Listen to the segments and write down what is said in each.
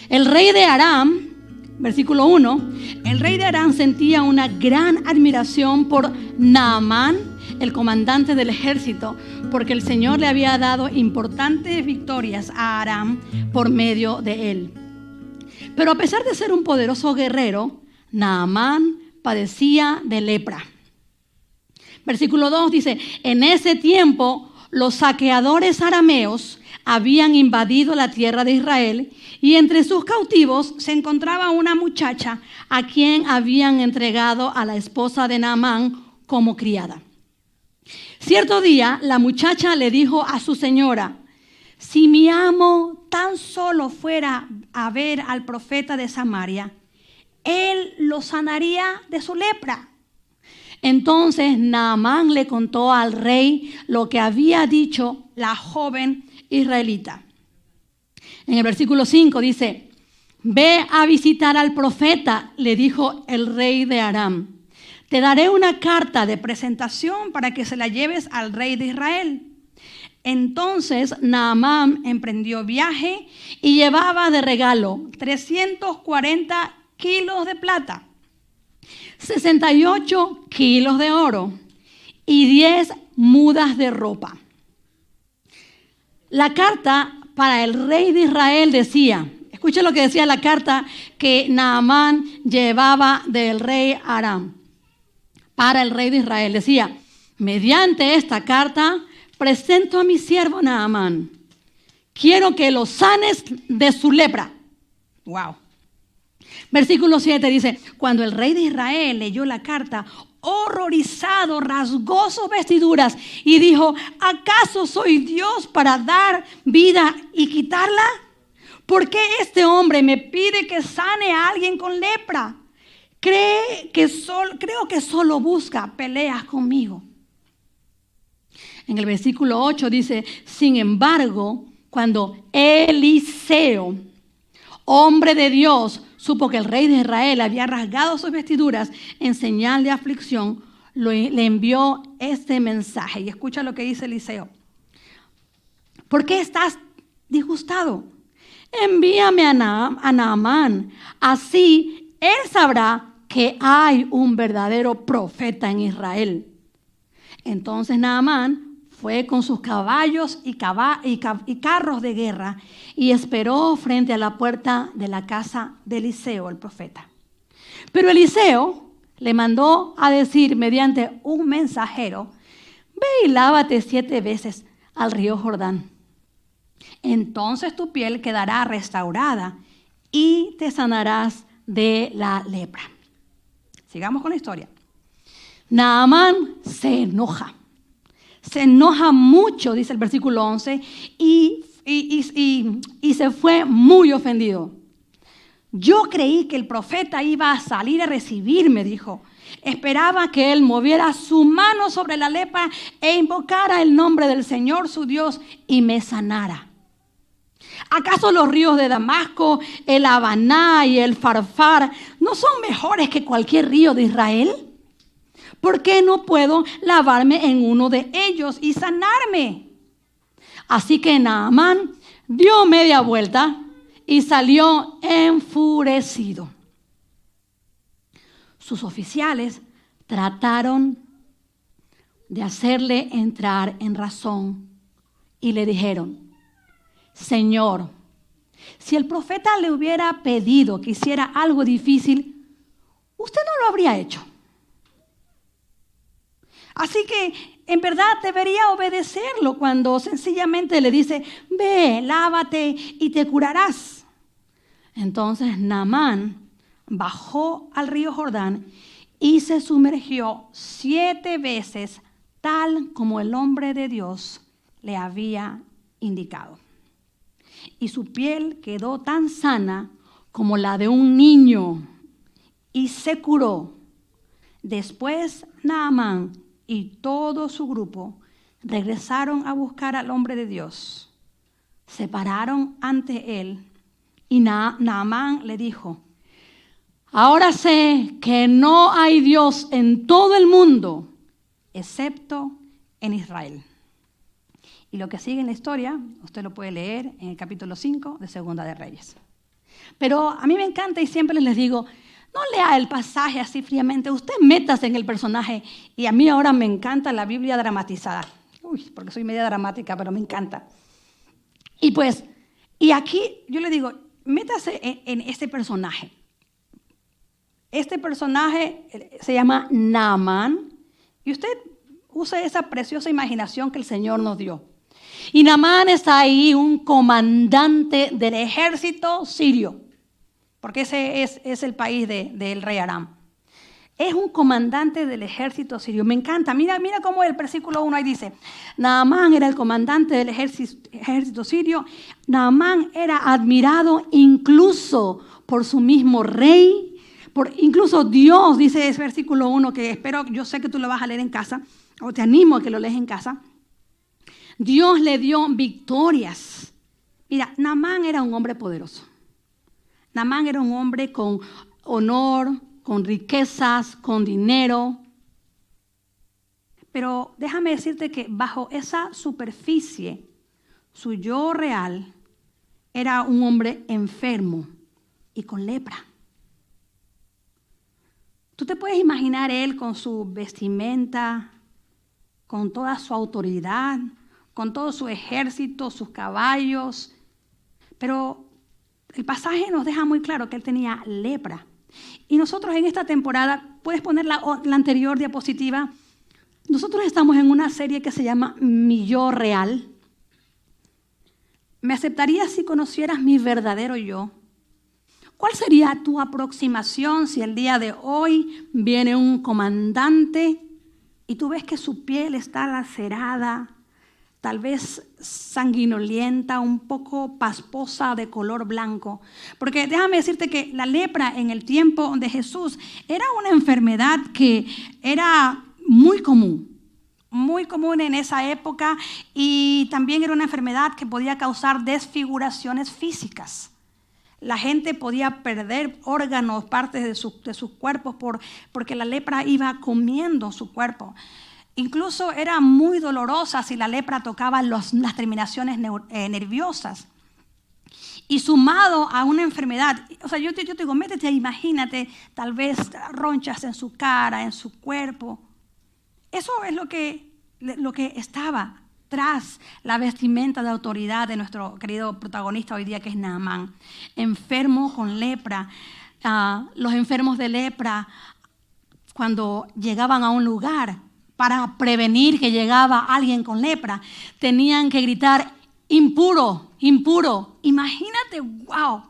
El rey de Aram, versículo 1, el rey de Aram sentía una gran admiración por Naamán, el comandante del ejército, porque el Señor le había dado importantes victorias a Aram por medio de él. Pero a pesar de ser un poderoso guerrero, Naamán padecía de lepra. Versículo 2 dice, en ese tiempo los saqueadores arameos habían invadido la tierra de Israel y entre sus cautivos se encontraba una muchacha a quien habían entregado a la esposa de Naamán como criada. Cierto día la muchacha le dijo a su señora, si mi amo tan solo fuera a ver al profeta de Samaria, él lo sanaría de su lepra. Entonces Naamán le contó al rey lo que había dicho la joven israelita. En el versículo 5 dice, ve a visitar al profeta, le dijo el rey de Aram. Te daré una carta de presentación para que se la lleves al rey de Israel. Entonces Naamán emprendió viaje y llevaba de regalo 340 kilos de plata, 68 kilos de oro y 10 mudas de ropa. La carta para el rey de Israel decía, escuchen lo que decía la carta que Naamán llevaba del rey Aram. Para el rey de Israel decía, mediante esta carta presento a mi siervo Naamán. Quiero que lo sanes de su lepra. Wow. Versículo 7 dice, cuando el rey de Israel leyó la carta, horrorizado, rasgó sus vestiduras y dijo, ¿acaso soy Dios para dar vida y quitarla? ¿Por qué este hombre me pide que sane a alguien con lepra? Creo que solo busca peleas conmigo. En el versículo 8 dice, sin embargo, cuando Eliseo, hombre de Dios, supo que el rey de Israel había rasgado sus vestiduras en señal de aflicción, le envió este mensaje. Y escucha lo que dice Eliseo. ¿Por qué estás disgustado? Envíame a Naamán. Así él sabrá que hay un verdadero profeta en Israel. Entonces Naamán fue con sus caballos y carros de guerra y esperó frente a la puerta de la casa de Eliseo, el profeta. Pero Eliseo le mandó a decir mediante un mensajero, ve y lávate 7 veces al río Jordán. Entonces tu piel quedará restaurada y te sanarás de la lepra. Sigamos con la historia. Naamán se enoja. Se enoja mucho, dice el versículo 11, y se fue muy ofendido. Yo creí que el profeta iba a salir a recibirme, dijo. Esperaba que él moviera su mano sobre la lepra e invocara el nombre del Señor su Dios y me sanara. ¿Acaso los ríos de Damasco, el Habaná y el Farfar no son mejores que cualquier río de Israel? ¿Por qué no puedo lavarme en uno de ellos y sanarme? Así que Naamán dio media vuelta y salió enfurecido. Sus oficiales trataron de hacerle entrar en razón y le dijeron, Señor, si el profeta le hubiera pedido que hiciera algo difícil, usted no lo habría hecho. Así que en verdad debería obedecerlo cuando sencillamente le dice, ve, lávate y te curarás. Entonces Naamán bajó al río Jordán y se sumergió 7 veces, tal como el hombre de Dios le había indicado. Y su piel quedó tan sana como la de un niño y se curó. Después Naamán y todo su grupo regresaron a buscar al hombre de Dios. Se pararon ante él y Naamán le dijo, ahora sé que no hay Dios en todo el mundo excepto en Israel. Y lo que sigue en la historia, usted lo puede leer en el capítulo 5 de Segunda de Reyes. Pero a mí me encanta y siempre les digo, no lea el pasaje así fríamente, usted métase en el personaje. Y a mí ahora me encanta la Biblia dramatizada. Uy, porque soy media dramática, pero me encanta. Y pues, y aquí yo le digo, métase en este personaje. Este personaje se llama Naamán. Y usted use esa preciosa imaginación que el Señor nos dio. Y Naamán está ahí, un comandante del ejército sirio, porque ese es el país del rey Aram. Es un comandante del ejército sirio. Me encanta. Mira cómo el versículo 1 ahí dice, Naamán era el comandante del ejército sirio. Naamán era admirado incluso por su mismo rey. Incluso Dios, dice ese versículo 1, que yo sé que tú lo vas a leer en casa, o te animo a que lo leas en casa. Dios le dio victorias. Mira, Naamán era un hombre poderoso. Naamán era un hombre con honor, con riquezas, con dinero. Pero déjame decirte que bajo esa superficie, su yo real era un hombre enfermo y con lepra. Tú te puedes imaginar él con su vestimenta, con toda su autoridad, con todo su ejército, sus caballos. Pero el pasaje nos deja muy claro que él tenía lepra. Y nosotros en esta temporada, puedes poner la anterior diapositiva, nosotros estamos en una serie que se llama Mi Yo Real. ¿Me aceptarías si conocieras mi verdadero yo? ¿Cuál sería tu aproximación si el día de hoy viene un comandante y tú ves que su piel está lacerada, tal vez sanguinolienta, un poco pasposa de color blanco? Porque déjame decirte que la lepra en el tiempo de Jesús era una enfermedad que era muy común en esa época, y también era una enfermedad que podía causar desfiguraciones físicas. La gente podía perder órganos, partes de sus cuerpos porque la lepra iba comiendo su cuerpo. Incluso era muy dolorosa si la lepra tocaba las terminaciones nerviosas. Y sumado a una enfermedad, o sea, yo te digo, métete, imagínate, tal vez ronchas en su cara, en su cuerpo. Eso es lo que estaba tras la vestimenta de autoridad de nuestro querido protagonista hoy día, que es Naamán, enfermo con lepra. Los enfermos de lepra, cuando llegaban a un lugar para prevenir que llegaba alguien con lepra, tenían que gritar, impuro, impuro. Imagínate, wow.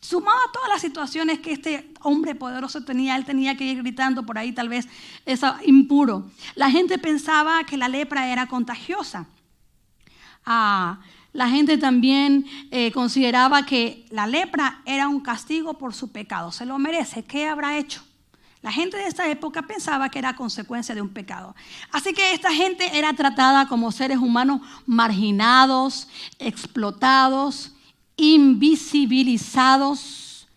Sumado a todas las situaciones que este hombre poderoso tenía, él tenía que ir gritando por ahí, tal vez, eso, impuro. La gente pensaba que la lepra era contagiosa. La gente también consideraba que la lepra era un castigo por su pecado. Se lo merece. ¿Qué habrá hecho? La gente de esta época pensaba que era consecuencia de un pecado. Así que esta gente era tratada como seres humanos marginados, explotados, invisibilizados,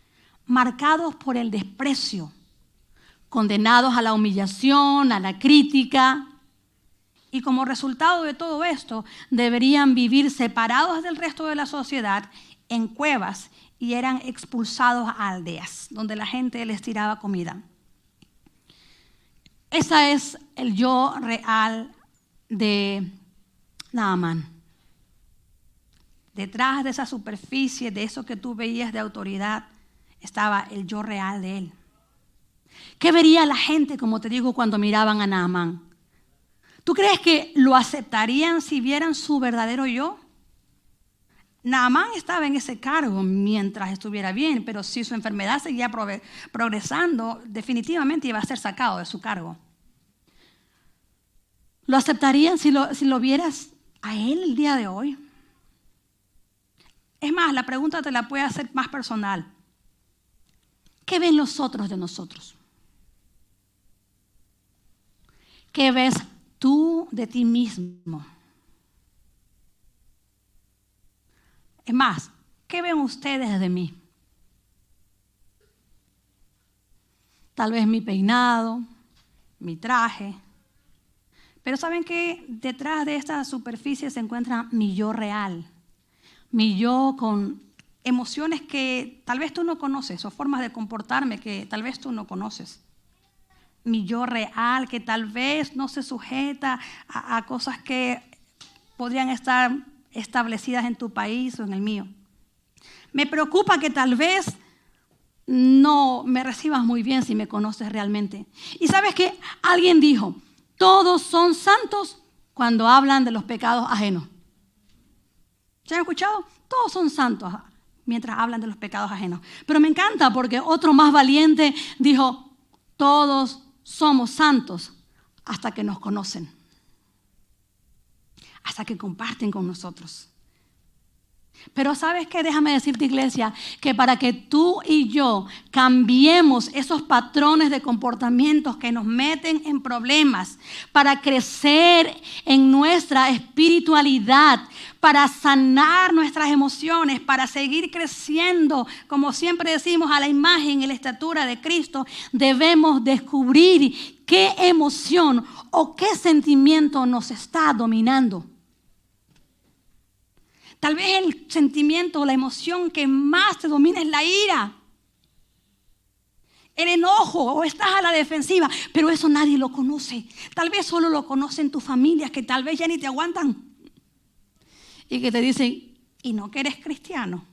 marcados por el desprecio, condenados a la humillación, a la crítica. Y como resultado de todo esto, deberían vivir separados del resto de la sociedad en cuevas y eran expulsados a aldeas donde la gente les tiraba comida. Esa es el yo real de Naamán. Detrás de esa superficie, de eso que tú veías de autoridad, estaba el yo real de él. ¿Qué vería la gente, como te digo, cuando miraban a Naamán? ¿Tú crees que lo aceptarían si vieran su verdadero yo? Naamán estaba en ese cargo mientras estuviera bien, pero si su enfermedad seguía progresando, definitivamente iba a ser sacado de su cargo. ¿Lo aceptarían si lo vieras a él el día de hoy? Es más, la pregunta te la puede hacer más personal. ¿Qué ven los otros de nosotros? ¿Qué ves tú de ti mismo? Es más, ¿qué ven ustedes de mí? Tal vez mi peinado, mi traje. Pero ¿saben qué? Detrás de esta superficie se encuentra mi yo real. Mi yo con emociones que tal vez tú no conoces o formas de comportarme que tal vez tú no conoces. Mi yo real que tal vez no se sujeta a cosas que podrían estar establecidas en tu país o en el mío. Me preocupa que tal vez no me recibas muy bien si me conoces realmente. Y sabes que alguien dijo, todos son santos cuando hablan de los pecados ajenos. ¿Se han escuchado? Todos son santos mientras hablan de los pecados ajenos. Pero me encanta porque otro más valiente dijo, todos somos santos hasta que nos conocen, hasta que comparten con nosotros. Pero ¿sabes qué? Déjame decirte, iglesia, que para que tú y yo cambiemos esos patrones de comportamientos que nos meten en problemas, para crecer en nuestra espiritualidad, para sanar nuestras emociones, para seguir creciendo, como siempre decimos, a la imagen y la estatura de Cristo, debemos descubrir qué emoción o qué sentimiento nos está dominando. Tal vez el sentimiento o la emoción que más te domina es la ira, el enojo o estás a la defensiva, pero eso nadie lo conoce. Tal vez solo lo conocen tus familias que tal vez ya ni te aguantan y que te dicen, ¿y no que eres cristiano?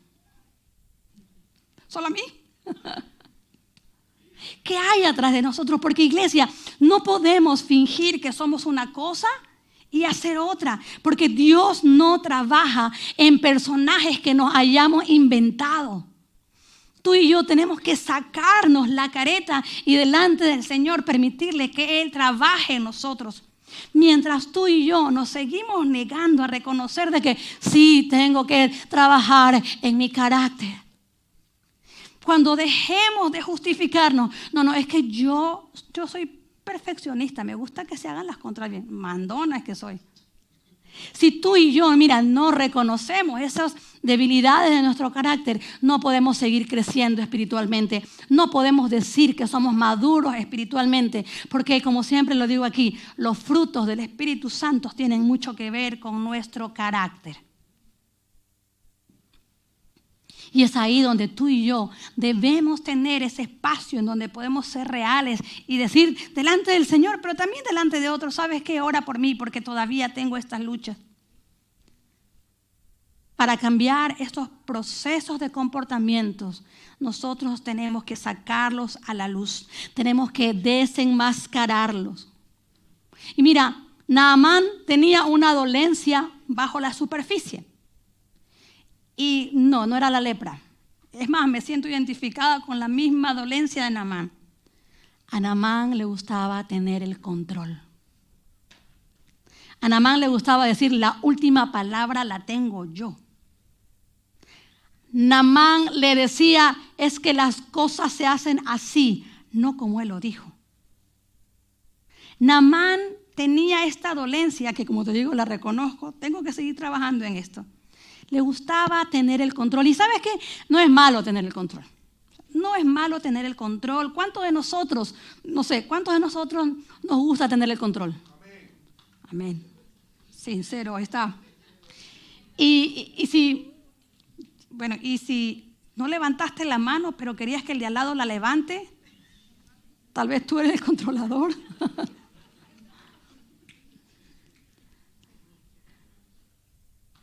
¿Solo a mí? ¿Qué hay atrás de nosotros? Porque iglesia, no podemos fingir que somos una cosa y hacer otra, porque Dios no trabaja en personajes que nos hayamos inventado. Tú y yo tenemos que sacarnos la careta y delante del Señor permitirle que Él trabaje en nosotros. Mientras tú y yo nos seguimos negando a reconocer de que sí, tengo que trabajar en mi carácter. Cuando dejemos de justificarnos, no, es que yo soy perfeccionista, me gusta que se hagan las cosas bien, mandona es que soy. Si tú y yo, mira, no reconocemos esas debilidades de nuestro carácter, no podemos seguir creciendo espiritualmente, no podemos decir que somos maduros espiritualmente, porque como siempre lo digo aquí, los frutos del Espíritu Santo tienen mucho que ver con nuestro carácter. Y es ahí donde tú y yo debemos tener ese espacio en donde podemos ser reales y decir delante del Señor, pero también delante de otros, ¿sabes qué? Ora por mí porque todavía tengo estas luchas. Para cambiar estos procesos de comportamientos, nosotros tenemos que sacarlos a la luz. Tenemos que desenmascararlos. Y mira, Naamán tenía una dolencia bajo la superficie. Y no era la lepra. Es más, me siento identificada con la misma dolencia de Naamán. A Naamán le gustaba tener el control. A Naamán le gustaba decir, la última palabra la tengo yo. Naamán le decía, es que las cosas se hacen así, no como él lo dijo. Naamán tenía esta dolencia que, como te digo, la reconozco, tengo que seguir trabajando en esto. Le gustaba tener el control. ¿Y sabes qué? No es malo tener el control. No es malo tener el control. ¿Cuántos de nosotros, cuántos de nosotros nos gusta tener el control? Amén. Amén. Sincero, ahí está. Y si no levantaste la mano, pero querías que el de al lado la levante, tal vez tú eres el controlador.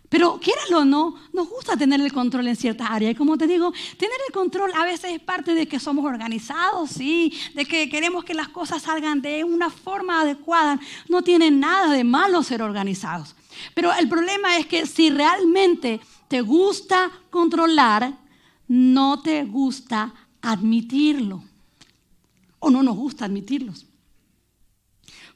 Pero quiéralo o no, nos gusta tener el control en ciertas áreas. Y como te digo, tener el control a veces es parte de que somos organizados, sí, de que queremos que las cosas salgan de una forma adecuada. No tiene nada de malo ser organizados. Pero el problema es que si realmente te gusta controlar, no te gusta admitirlo. O no nos gusta admitirlos.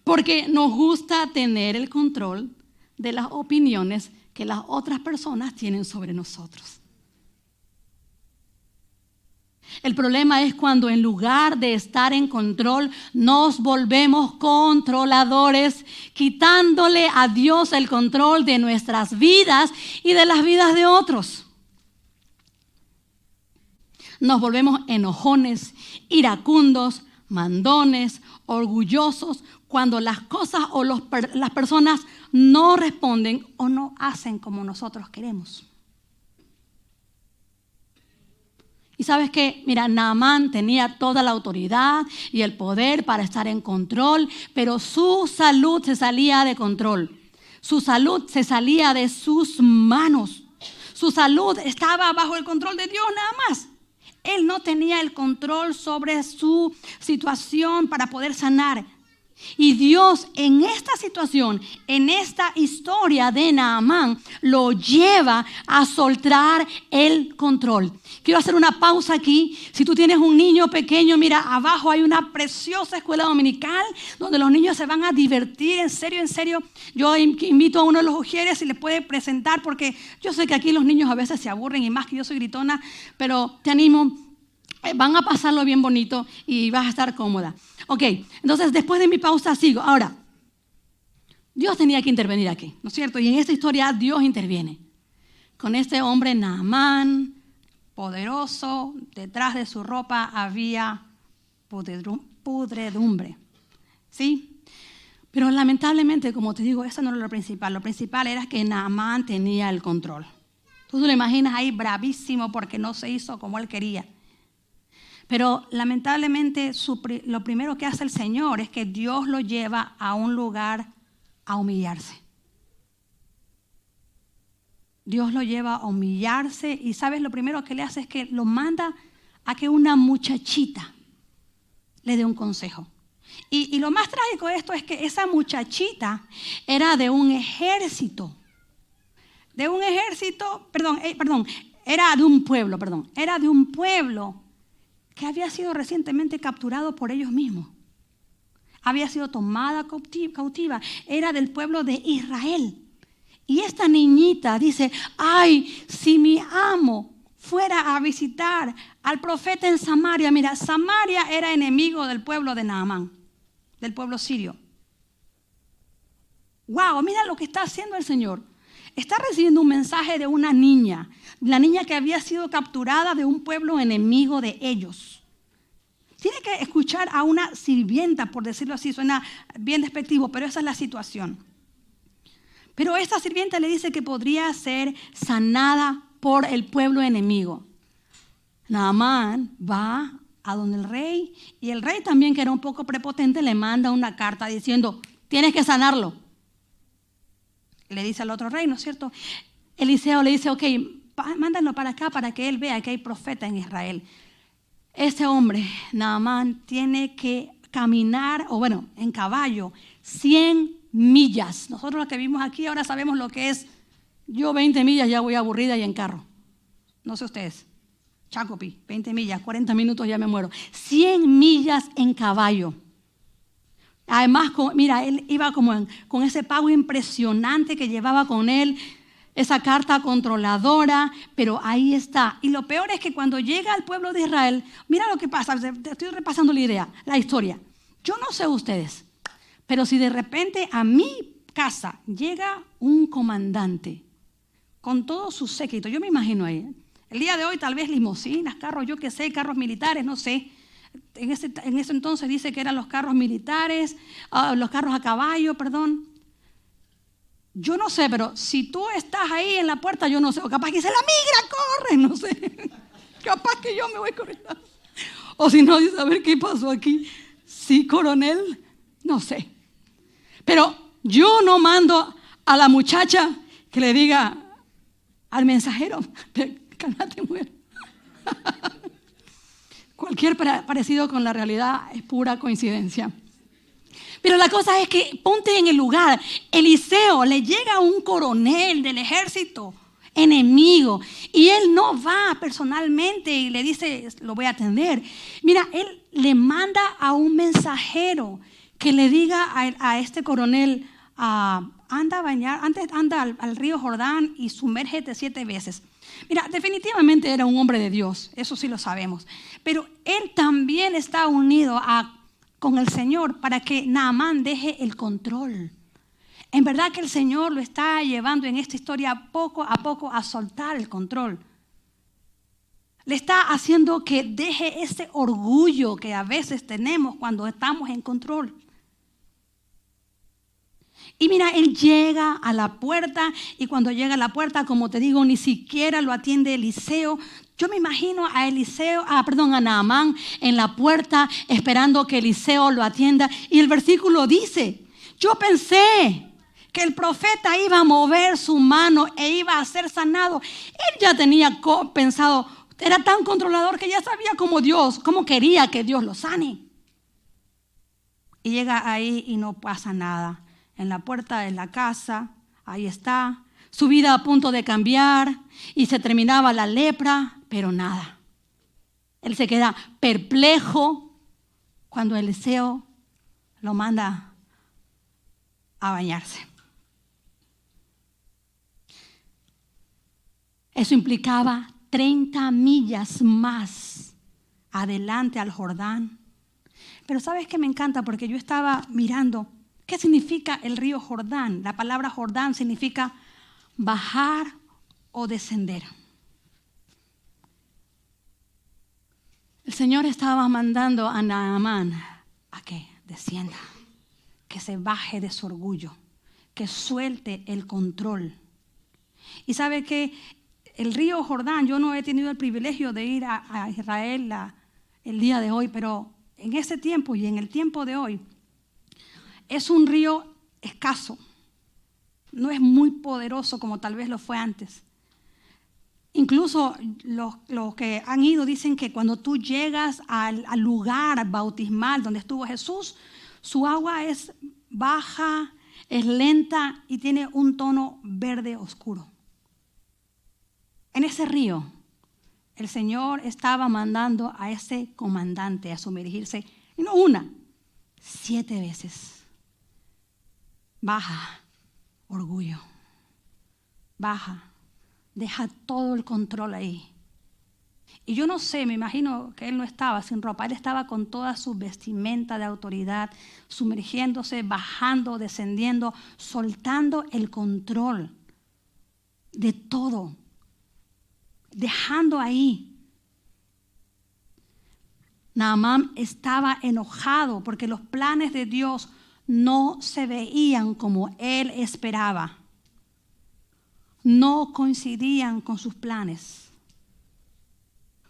Porque nos gusta tener el control de las opiniones que las otras personas tienen sobre nosotros. El problema es cuando en lugar de estar en control, nos volvemos controladores, quitándole a Dios el control de nuestras vidas y de las vidas de otros. Nos volvemos enojones, iracundos, mandones, orgullosos, cuando las cosas o las personas no responden o no hacen como nosotros queremos. Y sabes qué, mira, Naamán tenía toda la autoridad y el poder para estar en control, pero su salud se salía de control. Su salud se salía de sus manos. Su salud estaba bajo el control de Dios nada más. Él no tenía el control sobre su situación para poder sanar. Y Dios en esta situación, en esta historia de Naamán, lo lleva a soltar el control. Quiero hacer una pausa aquí. Si tú tienes un niño pequeño, mira, abajo hay una preciosa escuela dominical donde los niños se van a divertir, en serio. Yo invito a uno de los ujieres y le puede presentar, porque yo sé que aquí los niños a veces se aburren y más que yo soy gritona, pero te animo. Van a pasarlo bien bonito y vas a estar cómoda. Ok, entonces después de mi pausa sigo. Ahora, Dios tenía que intervenir aquí, ¿no es cierto? Y en esta historia Dios interviene. Con este hombre Naamán, poderoso, detrás de su ropa había pudredumbre. ¿Sí? Pero lamentablemente, como te digo, eso no era lo principal. Lo principal era que Naamán tenía el control. Tú te lo imaginas ahí bravísimo porque no se hizo como él quería. Pero lamentablemente lo primero que hace el Señor es que Dios lo lleva a un lugar a humillarse. Dios lo lleva a humillarse y ¿sabes? Lo primero que le hace es que lo manda a que una muchachita le dé un consejo. Y lo más trágico de esto es que esa muchachita era de un ejército. Era de un pueblo que había sido recientemente capturado por ellos mismos. Había sido tomada cautiva. Era del pueblo de Israel. Y esta niñita dice, ay, si mi amo fuera a visitar al profeta en Samaria. Mira, Samaria era enemigo del pueblo de Naamán, del pueblo sirio. Wow, mira lo que está haciendo el Señor. Está recibiendo un mensaje de una niña, la niña que había sido capturada de un pueblo enemigo de ellos. Tiene que escuchar a una sirvienta, por decirlo así, suena bien despectivo, pero esa es la situación. Pero esta sirvienta le dice que podría ser sanada por el pueblo enemigo. Naamán va a donde el rey, y el rey también, que era un poco prepotente, le manda una carta diciendo, tienes que sanarlo. Le dice al otro rey, ¿no es cierto? Eliseo le dice, ok, mándalo para acá para que él vea que hay profeta en Israel. Ese hombre, Naamán, tiene que caminar, en caballo, 100 millas. Nosotros los que vivimos aquí ahora sabemos lo que es. Yo 20 millas ya voy aburrida y en carro. No sé ustedes. Chacopí, 20 millas, 40 minutos ya me muero. 100 millas en caballo. Además, él iba con ese pago impresionante que llevaba con él, esa carta controladora, pero ahí está. Y lo peor es que cuando llega al pueblo de Israel, mira lo que pasa, te estoy repasando la historia. Yo no sé ustedes, pero si de repente a mi casa llega un comandante con todo su séquito, yo me imagino ahí, el día de hoy tal vez limusinas, carros, yo qué sé, carros militares, no sé. En ese entonces dice que eran los carros militares, los carros a caballo, perdón. Yo no sé, pero si tú estás ahí en la puerta, yo no sé, o capaz que dice la migra, corre, no sé. Capaz que yo me voy corriendo. O si no, dice, a ver qué pasó aquí. Sí, coronel, no sé. Pero yo no mando a la muchacha que le diga al mensajero, cálmate, mujer. Cualquier parecido con la realidad es pura coincidencia. Pero la cosa es que ponte en el lugar. Eliseo le llega a un coronel del ejército enemigo y él no va personalmente y le dice, lo voy a atender. Mira, él le manda a un mensajero que le diga a este coronel, anda a bañar, antes anda al río Jordán y sumérgete 7 veces. Mira, definitivamente era un hombre de Dios, eso sí lo sabemos. Pero él también está unido con el Señor para que Naamán deje el control. En verdad que el Señor lo está llevando en esta historia poco a poco a soltar el control. Le está haciendo que deje ese orgullo que a veces tenemos cuando estamos en control. Y mira, él llega a la puerta y cuando llega a la puerta, como te digo, ni siquiera lo atiende Eliseo. Yo me imagino a Naamán en la puerta esperando que Eliseo lo atienda. Y el versículo dice, yo pensé que el profeta iba a mover su mano e iba a ser sanado. Él ya tenía pensado, era tan controlador que ya sabía cómo quería que Dios lo sane. Y llega ahí y no pasa nada. En la puerta de la casa, ahí está, su vida a punto de cambiar y se terminaba la lepra, pero nada. Él se queda perplejo cuando Eliseo lo manda a bañarse. Eso implicaba 30 millas más adelante al Jordán. Pero ¿sabes qué me encanta? Porque yo estaba mirando qué significa el río Jordán. La palabra Jordán significa bajar o descender. El Señor estaba mandando a Naamán a que descienda, que se baje de su orgullo, que suelte el control. Y sabe que el río Jordán, yo no he tenido el privilegio de ir a Israel el día de hoy, pero en ese tiempo y en el tiempo de hoy, es un río escaso. No es muy poderoso como tal vez lo fue antes. Incluso los que han ido dicen que cuando tú llegas al lugar bautismal donde estuvo Jesús, su agua es baja, es lenta y tiene un tono verde oscuro. En ese río, el Señor estaba mandando a ese comandante a sumergirse, y no 7 veces. Baja, orgullo. Baja, deja todo el control ahí. Y yo no sé, me imagino que él no estaba sin ropa, él estaba con toda su vestimenta de autoridad, sumergiéndose, bajando, descendiendo, soltando el control de todo, dejando ahí. Naamán estaba enojado porque los planes de Dios no se veían como él esperaba. No coincidían con sus planes.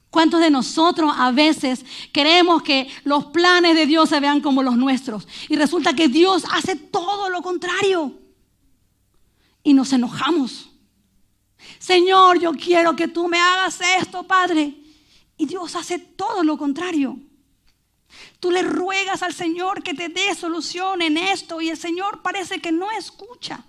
¿Cuántos de nosotros a veces queremos que los planes de Dios se vean como los nuestros? Y resulta que Dios hace todo lo contrario. Y nos enojamos. Señor, yo quiero que tú me hagas esto, Padre. Y Dios hace todo lo contrario. Tú le ruegas al Señor que te dé solución en esto y el Señor parece que no escucha.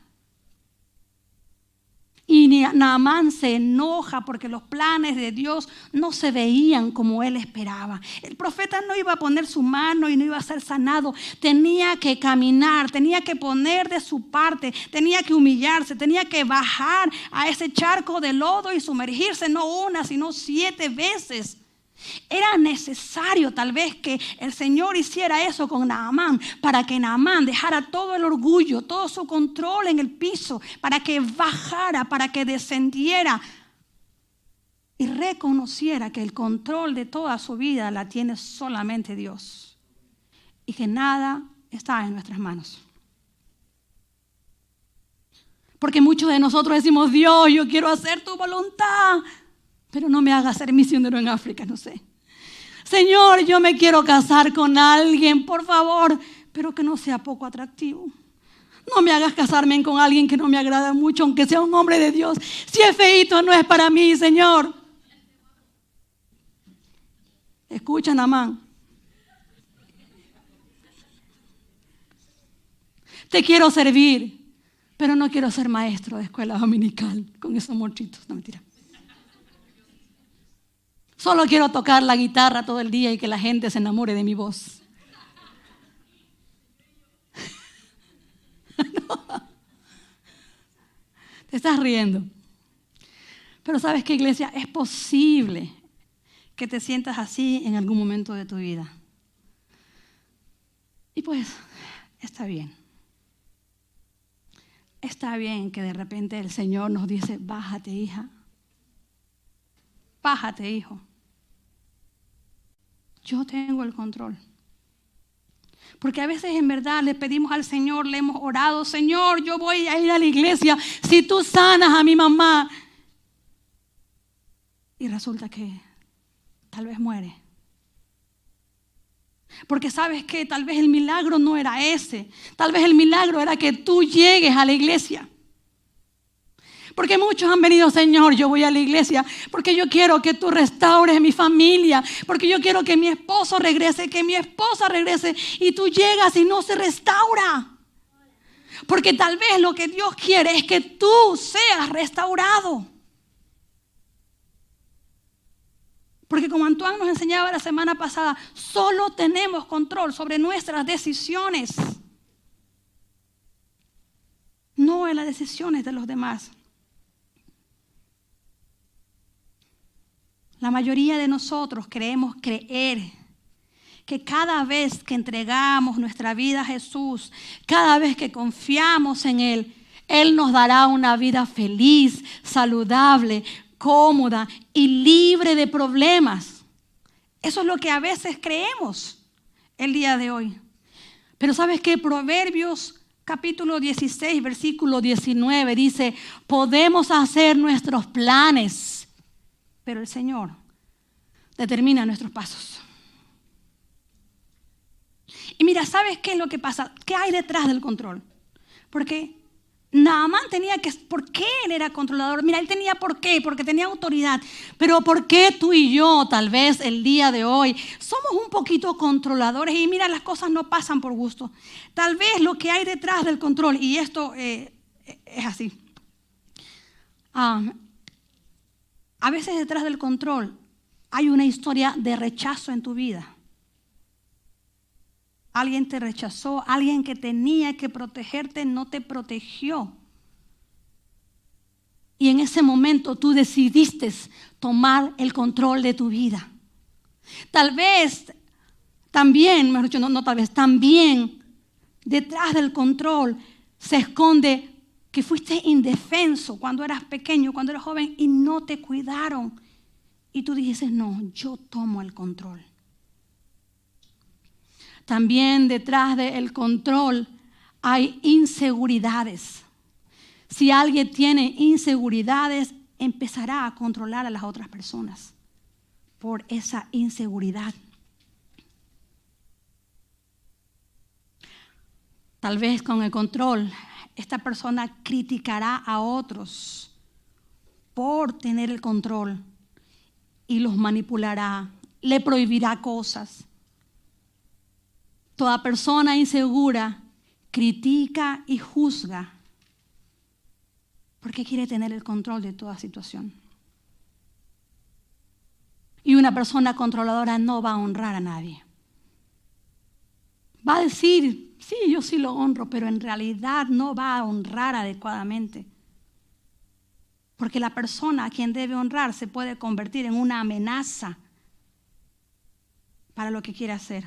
Y Naamán se enoja porque los planes de Dios no se veían como él esperaba. El profeta no iba a poner su mano y no iba a ser sanado. Tenía que caminar, tenía que poner de su parte, tenía que humillarse, tenía que bajar a ese charco de lodo y sumergirse no 1, sino 7 veces. Era necesario tal vez que el Señor hiciera eso con Naamán para que Naamán dejara todo el orgullo, todo su control en el piso, para que bajara, para que descendiera y reconociera que el control de toda su vida la tiene solamente Dios y que nada está en nuestras manos. Porque muchos de nosotros decimos, Dios, yo quiero hacer tu voluntad, pero no me hagas ser misionero en África, no sé. Señor, yo me quiero casar con alguien, por favor, pero que no sea poco atractivo. No me hagas casarme con alguien que no me agrada mucho, aunque sea un hombre de Dios. Si es feíto, no es para mí, Señor. Escucha, Naamán. Te quiero servir, pero no quiero ser maestro de escuela dominical con esos morchitos. No, mentira. Solo quiero tocar la guitarra todo el día y que la gente se enamore de mi voz. No. Te estás riendo. Pero ¿sabes qué, iglesia? Es posible que te sientas así en algún momento de tu vida. Y pues, está bien. Está bien que de repente el Señor nos dice, bájate, hija. Bájate, hijo. Yo tengo el control. Porque a veces en verdad le pedimos al Señor, le hemos orado, Señor, yo voy a ir a la iglesia si tú sanas a mi mamá. Y resulta que tal vez muere. Porque sabes que tal vez el milagro no era ese. Tal vez el milagro era que tú llegues a la iglesia. Porque muchos han venido, Señor, yo voy a la iglesia porque yo quiero que tú restaures mi familia, porque yo quiero que mi esposo regrese, que mi esposa regrese, y tú llegas y no se restaura. Porque tal vez lo que Dios quiere es que tú seas restaurado. Porque como Antoine nos enseñaba la semana pasada, solo tenemos control sobre nuestras decisiones, no en las decisiones de los demás. La mayoría de nosotros creemos creer que cada vez que entregamos nuestra vida a Jesús, cada vez que confiamos en Él, Él nos dará una vida feliz, saludable, cómoda y libre de problemas. Eso es lo que a veces creemos el día de hoy. Pero ¿sabes qué? Proverbios capítulo 16, versículo 19 dice, podemos hacer nuestros planes, pero el Señor determina nuestros pasos. Y mira, ¿sabes qué es lo que pasa? ¿Qué hay detrás del control? Porque Naamán tenía que, ¿por qué él era controlador? Mira, él tenía por qué, porque tenía autoridad. Pero ¿por qué tú y yo, tal vez el día de hoy, somos un poquito controladores? Y mira, las cosas no pasan por gusto. Tal vez lo que hay detrás del control, y esto es así. A veces detrás del control hay una historia de rechazo en tu vida. Alguien te rechazó, alguien que tenía que protegerte no te protegió. Y en ese momento tú decidiste tomar el control de tu vida. Tal vez también, mejor dicho, no tal vez, también detrás del control se esconde que fuiste indefenso cuando eras pequeño, cuando eras joven y no te cuidaron. Y tú dices, no, yo tomo el control. También detrás del control hay inseguridades. Si alguien tiene inseguridades, empezará a controlar a las otras personas por esa inseguridad. Tal vez con el control, esta persona criticará a otros por tener el control y los manipulará, le prohibirá cosas. Toda persona insegura critica y juzga porque quiere tener el control de toda situación. Y una persona controladora no va a honrar a nadie. Va a decir, sí, yo sí lo honro, pero en realidad no va a honrar adecuadamente. Porque la persona a quien debe honrar se puede convertir en una amenaza para lo que quiere hacer.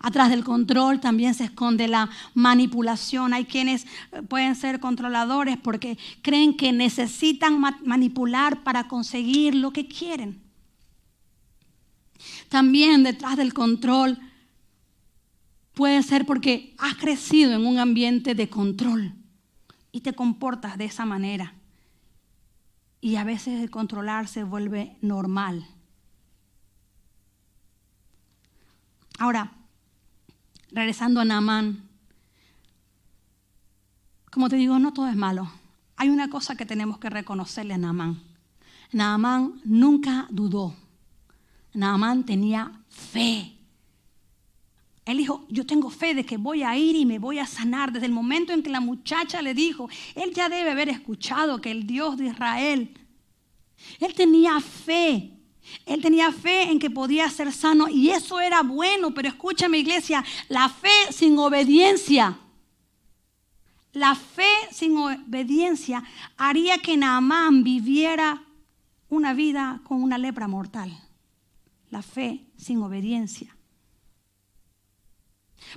Atrás del control también se esconde la manipulación. Hay quienes pueden ser controladores porque creen que necesitan manipular para conseguir lo que quieren. También detrás del control puede ser porque has crecido en un ambiente de control y te comportas de esa manera. Y a veces el controlar se vuelve normal. Ahora, regresando a Naamán, como te digo, no todo es malo. Hay una cosa que tenemos que reconocerle a Naamán. Naamán nunca dudó. Naamán tenía fe. Él dijo, yo tengo fe de que voy a ir y me voy a sanar. Desde el momento en que la muchacha le dijo, él ya debe haber escuchado que el Dios de Israel, él tenía fe. Él tenía fe en que podía ser sano y eso era bueno, pero escúchame, iglesia, la fe sin obediencia, haría que Naamán viviera una vida con una lepra mortal. La fe sin obediencia.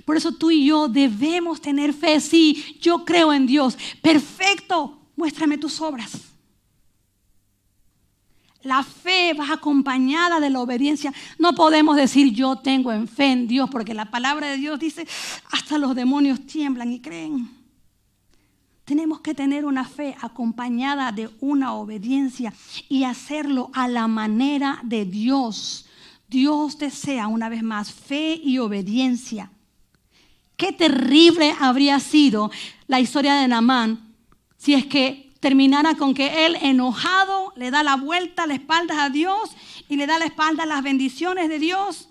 Por eso tú y yo debemos tener fe. Sí, yo creo en Dios. Perfecto, muéstrame tus obras. La fe va acompañada de la obediencia. No podemos decir yo tengo fe en Dios, porque la palabra de Dios dice hasta los demonios tiemblan y creen. Tenemos que tener una fe acompañada de una obediencia y hacerlo a la manera de Dios. Dios desea, una vez más, fe y obediencia. Qué terrible habría sido la historia de Naamán si es que terminara con que él, enojado, le da la vuelta a la espalda a Dios y le da la espalda a las bendiciones de Dios.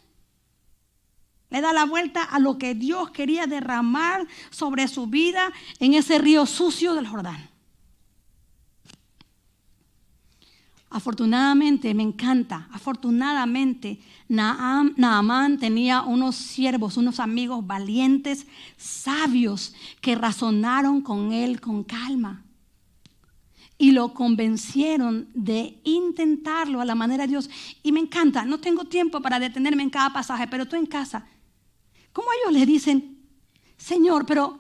Le da la vuelta a lo que Dios quería derramar sobre su vida en ese río sucio del Jordán. Afortunadamente, me encanta, afortunadamente Naamán tenía unos siervos, unos amigos valientes, sabios, que razonaron con él con calma. Y lo convencieron de intentarlo a la manera de Dios. Y me encanta, no tengo tiempo para detenerme en cada pasaje, pero tú en casa, ¿cómo ellos le dicen, Señor, pero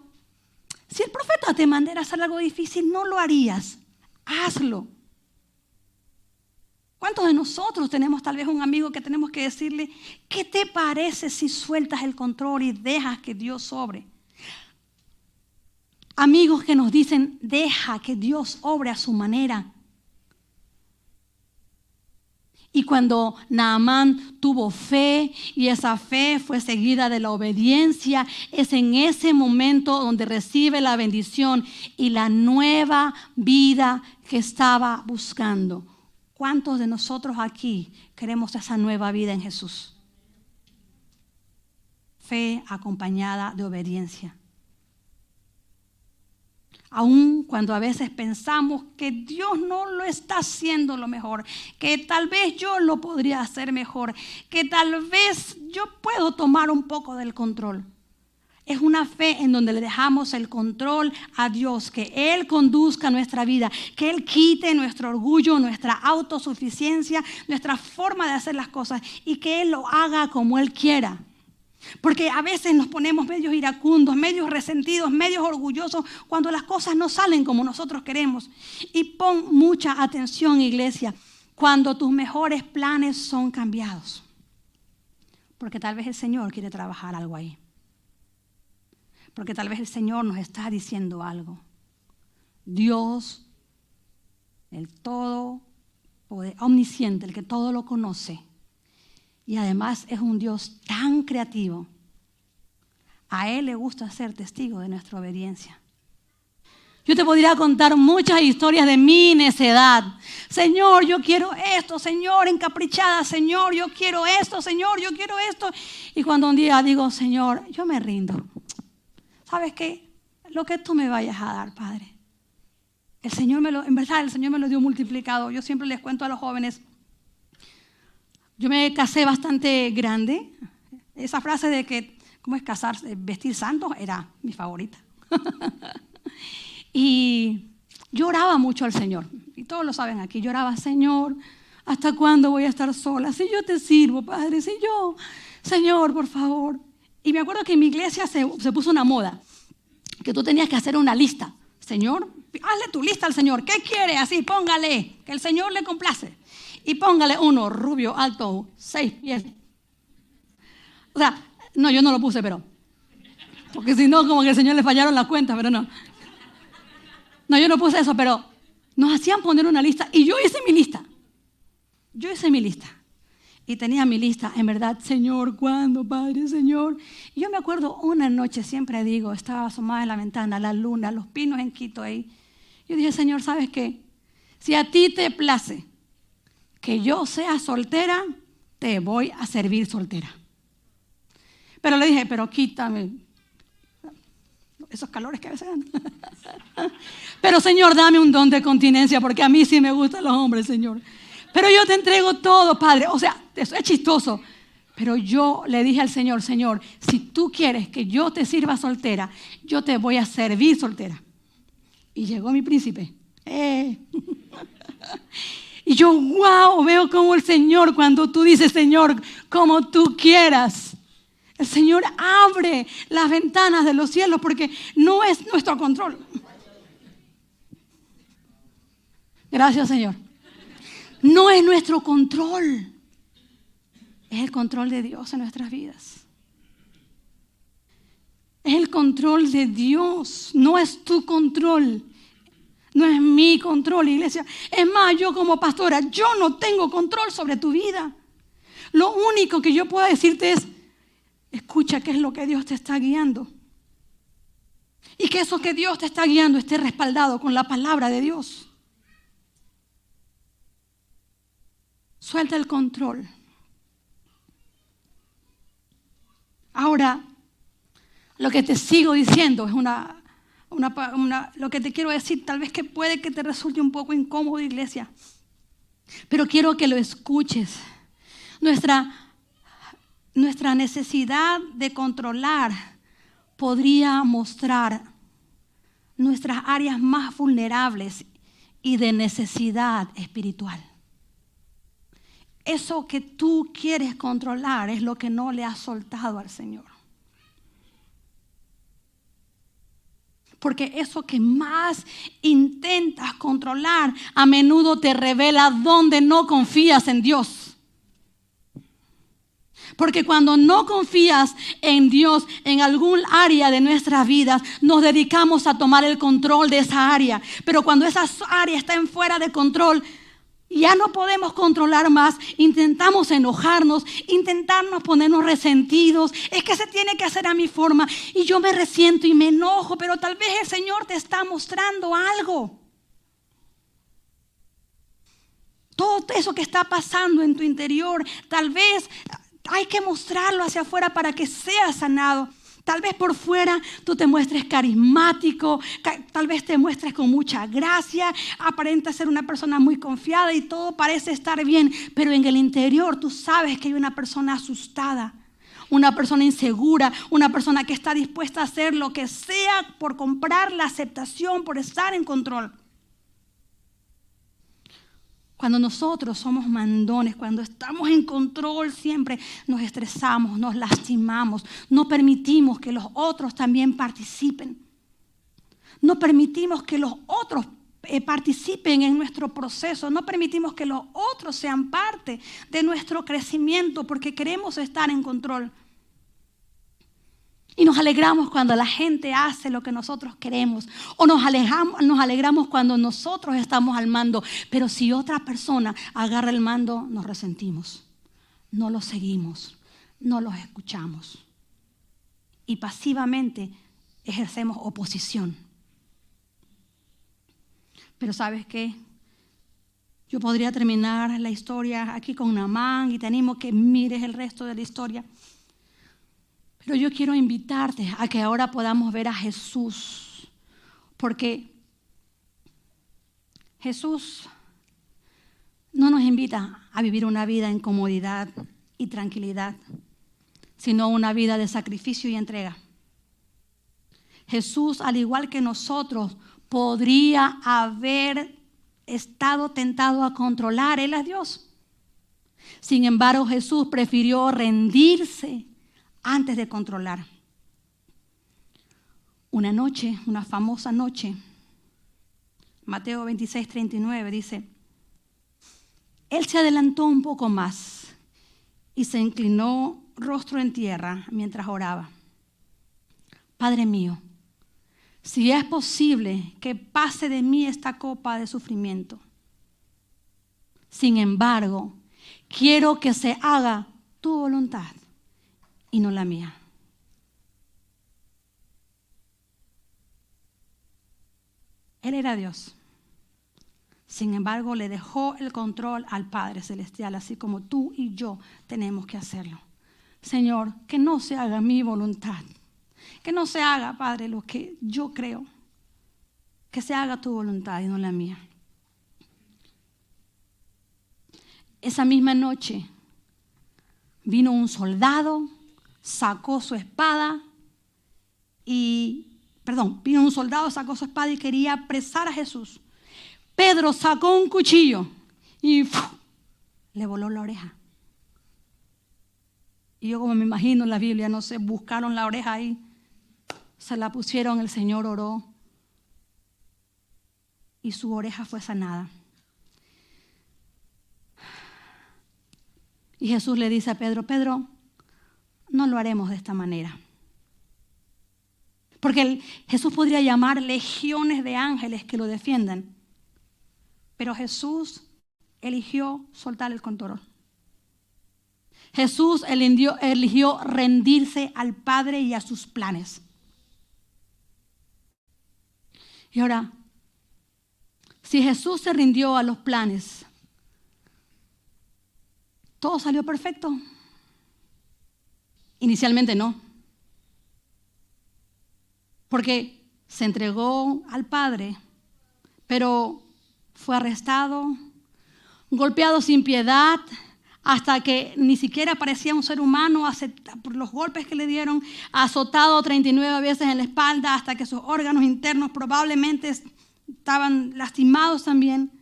si el profeta te mandara a hacer algo difícil, no lo harías? Hazlo. ¿Cuántos de nosotros tenemos tal vez un amigo que tenemos que decirle, ¿qué te parece si sueltas el control y dejas que Dios obre? Amigos que nos dicen, deja que Dios obre a su manera. Y cuando Naamán tuvo fe y esa fe fue seguida de la obediencia, es en ese momento donde recibe la bendición y la nueva vida que estaba buscando. ¿Cuántos de nosotros aquí queremos esa nueva vida en Jesús? Fe acompañada de obediencia. Aun cuando a veces pensamos que Dios no lo está haciendo lo mejor, que tal vez yo lo podría hacer mejor, que tal vez yo puedo tomar un poco del control. Es una fe en donde le dejamos el control a Dios, que Él conduzca nuestra vida, que Él quite nuestro orgullo, nuestra autosuficiencia, nuestra forma de hacer las cosas y que Él lo haga como Él quiera. Porque a veces nos ponemos medios iracundos, medios resentidos, medios orgullosos cuando las cosas no salen como nosotros queremos. Y pon mucha atención, iglesia, cuando tus mejores planes son cambiados. Porque tal vez el Señor quiere trabajar algo ahí. Porque tal vez el Señor nos está diciendo algo. Dios, el todo omnisciente, el que todo lo conoce, y además es un Dios tan creativo. A Él le gusta ser testigo de nuestra obediencia. Yo te podría contar muchas historias de mi necedad. Señor, yo quiero esto. Señor, encaprichada. Señor, yo quiero esto. Señor, yo quiero esto. Y cuando un día digo, Señor, yo me rindo. ¿Sabes qué? Lo que tú me vayas a dar, Padre. En verdad, el Señor me lo dio multiplicado. Yo siempre les cuento a los jóvenes. Yo me casé bastante grande. Esa frase de que, ¿cómo es casarse? Vestir santos era mi favorita. Y yo oraba mucho al Señor. Y todos lo saben aquí. Yo oraba, Señor, ¿hasta cuándo voy a estar sola? Si yo te sirvo, Padre, Señor, por favor. Y me acuerdo que en mi iglesia se puso una moda, que tú tenías que hacer una lista. Señor, hazle tu lista al Señor. ¿Qué quiere? Así, póngale, que el Señor le complace. Y póngale uno, rubio, alto, 6 pies. O sea, no, yo no lo puse, pero. Porque si no, como que al Señor le fallaron las cuentas, pero no. No, yo no puse eso, pero nos hacían poner una lista y yo hice mi lista. Y tenía mi lista, en verdad, Señor, ¿cuándo, Padre, Señor? Y yo me acuerdo una noche, siempre digo, estaba asomada en la ventana, la luna, los pinos en Quito ahí. Yo dije, Señor, ¿sabes qué? Si a ti te place que yo sea soltera, te voy a servir soltera. Pero le dije, pero quítame esos calores que a veces dan. Pero Señor, dame un don de continencia, porque a mí sí me gustan los hombres, Señor. Pero yo te entrego todo, Padre. O sea, eso es chistoso. Pero yo le dije al Señor, Señor, si tú quieres que yo te sirva soltera, yo te voy a servir soltera. Y llegó mi príncipe. Y yo, wow, veo como el Señor, cuando tú dices, Señor, como tú quieras. El Señor abre las ventanas de los cielos porque no es nuestro control. Gracias, Señor. No es nuestro control. Es el control de Dios en nuestras vidas. Es el control de Dios. No es tu control. No es mi control, iglesia. Es más, yo como pastora, yo no tengo control sobre tu vida. Lo único que yo puedo decirte es, escucha qué es lo que Dios te está guiando. Y que eso que Dios te está guiando esté respaldado con la palabra de Dios. Suelta el control. Ahora, lo que te sigo diciendo es lo que te quiero decir, tal vez que puede que te resulte un poco incómodo, iglesia. Pero quiero que lo escuches. Nuestra necesidad de controlar podría mostrar nuestras áreas más vulnerables y de necesidad espiritual. Eso que tú quieres controlar es lo que no le has soltado al Señor. Porque eso que más intentas controlar a menudo te revela dónde no confías en Dios. Porque cuando no confías en Dios en algún área de nuestras vidas, nos dedicamos a tomar el control de esa área. Pero cuando esa área está en fuera de control, ya no podemos controlar más. Intentamos enojarnos, intentamos ponernos resentidos. Es que se tiene que hacer a mi forma. Y yo me resiento y me enojo, pero tal vez el Señor te está mostrando algo. Todo eso que está pasando en tu interior, tal vez hay que mostrarlo hacia afuera para que sea sanado. Tal vez por fuera tú te muestres carismático, tal vez te muestres con mucha gracia, aparentas ser una persona muy confiada y todo parece estar bien, pero en el interior tú sabes que hay una persona asustada, una persona insegura, una persona que está dispuesta a hacer lo que sea por comprar la aceptación, por estar en control. Cuando nosotros somos mandones, cuando estamos en control siempre nos estresamos, nos lastimamos, no permitimos que los otros también participen. No permitimos que los otros participen en nuestro proceso, no permitimos que los otros sean parte de nuestro crecimiento porque queremos estar en control. Y nos alegramos cuando la gente hace lo que nosotros queremos. O nos alegramos cuando nosotros estamos al mando. Pero si otra persona agarra el mando, nos resentimos. No los seguimos. No los escuchamos. Y pasivamente ejercemos oposición. Pero ¿sabes qué? Yo podría terminar la historia aquí con Naamán y te animo que mires el resto de la historia. Pero yo quiero invitarte a que ahora podamos ver a Jesús, porque Jesús no nos invita a vivir una vida en comodidad y tranquilidad, sino una vida de sacrificio y entrega. Jesús, al igual que nosotros, podría haber estado tentado a controlar. Él es Dios. Sin embargo, Jesús prefirió rendirse antes de controlar. Una noche, una famosa noche, Mateo 26:39 dice, Él se adelantó un poco más y se inclinó rostro en tierra mientras oraba. Padre mío, si es posible que pase de mí esta copa de sufrimiento. Sin embargo, quiero que se haga tu voluntad y no la mía. Él era Dios. Sin embargo, le dejó el control al Padre Celestial, así como tú y yo tenemos que hacerlo. Señor, que no se haga mi voluntad. Que no se haga, Padre, lo que yo creo. Que se haga tu voluntad y no la mía. Esa misma noche vino un soldado, sacó su espada vino un soldado, sacó su espada y quería apresar a Jesús. Pedro sacó un cuchillo y le voló la oreja. Y yo, como me imagino en la Biblia, no sé, buscaron la oreja ahí, se la pusieron, el Señor oró y su oreja fue sanada. Y Jesús le dice a Pedro, Pedro, no lo haremos de esta manera. Porque Jesús podría llamar legiones de ángeles que lo defiendan. Pero Jesús eligió soltar el control. Jesús eligió rendirse al Padre y a sus planes. Y ahora, si Jesús se rindió a los planes, ¿todo salió perfecto? Inicialmente no. Porque se entregó al Padre, pero fue arrestado, golpeado sin piedad, hasta que ni siquiera parecía un ser humano por los golpes que le dieron, azotado 39 veces en la espalda, hasta que sus órganos internos probablemente estaban lastimados también.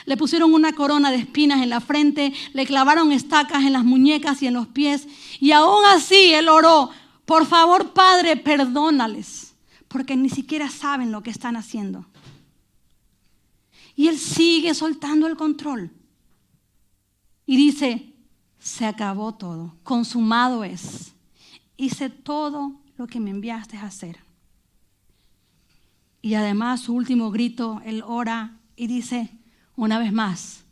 Le pusieron una corona de espinas en la frente, le clavaron estacas en las muñecas y en los pies, y aún así él oró, por favor, Padre, perdónales, porque ni siquiera saben lo que están haciendo. Y él sigue soltando el control. Y dice, se acabó todo, consumado es. Hice todo lo que me enviaste a hacer. Y además su último grito, él ora y dice, una vez más,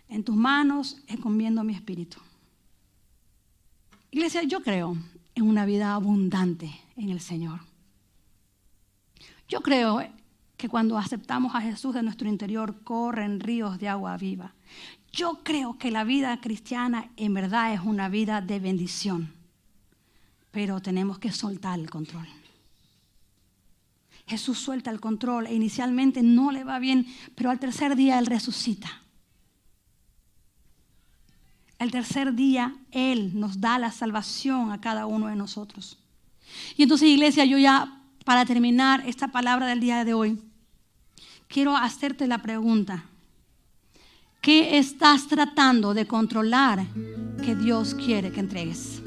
en tus manos encomiendo mi espíritu. Iglesia, yo creo en una vida abundante en el Señor. Yo creo que cuando aceptamos a Jesús de nuestro interior corren ríos de agua viva. Yo creo que la vida cristiana en verdad es una vida de bendición, pero tenemos que soltar el control. Jesús suelta el control e inicialmente no le va bien, pero al tercer día Él resucita. El tercer día Él nos da la salvación a cada uno de nosotros. Y entonces, iglesia, yo ya para terminar esta palabra del día de hoy, quiero hacerte la pregunta. ¿Qué estás tratando de controlar que Dios quiere que entregues?